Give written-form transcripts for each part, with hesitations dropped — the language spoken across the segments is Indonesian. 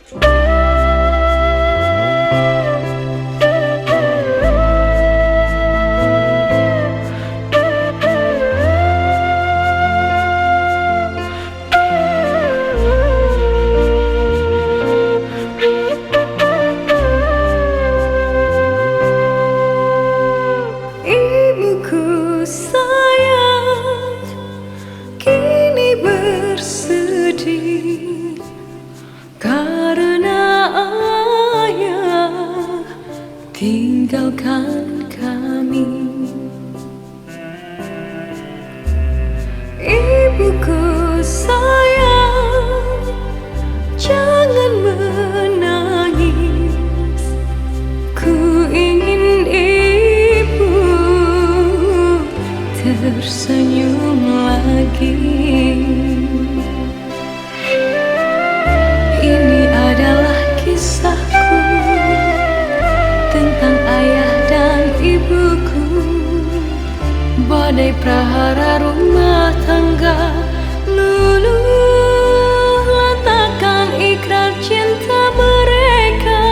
Ibuku sayang, kini bersedih karena ayah tinggalkan kami. Ibuku sayang, jangan menangis. Ku ingin ibu tersenyum lagi. Ini adalah kisahku tentang ayah dan ibuku. Badai prahara rumah tangga, luluh lantakan ikrar cinta mereka.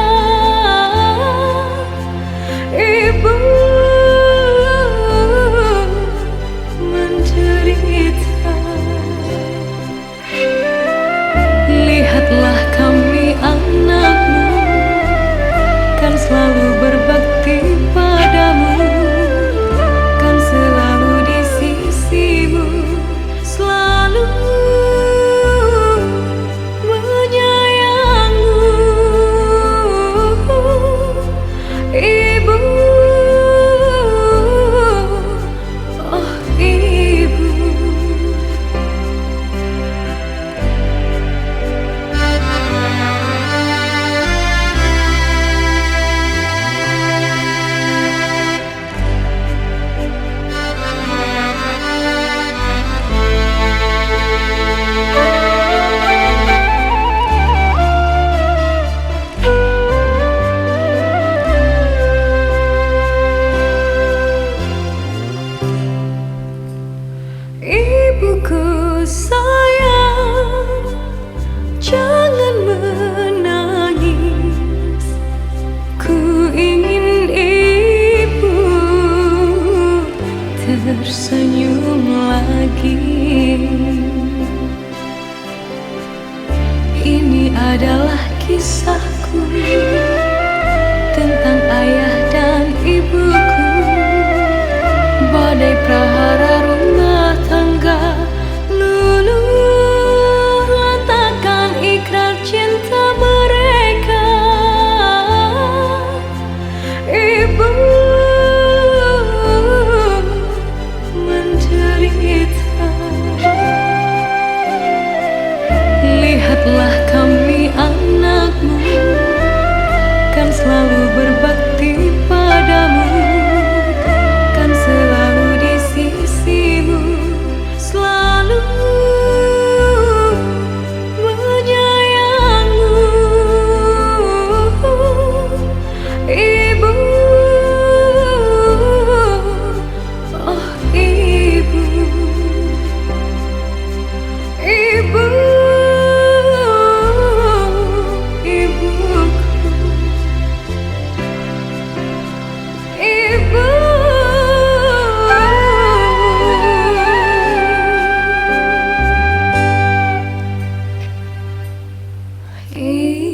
Ibu menderita. Lihatlah kami anakmu, kan selalu berbakti padamu, kan selalu di sisimu, selalu menyayangmu. Ibu, oh ibu. Ibuku sayang, jangan menangis. Ku ingin ibu tersenyum lagi. Ini adalah kisahku tentang ayah dan ibuku. Badai prahara rumah tangga, luluh lantakan ikrar cinta mereka. Ibu menderita. Lihatlah kami anakmu, kan selalu berbakti padamu, kan selalu di sisimu, selalu menyayangmu. Ibu, oh ibu. Ibu, ibuku. Ibu, ibu.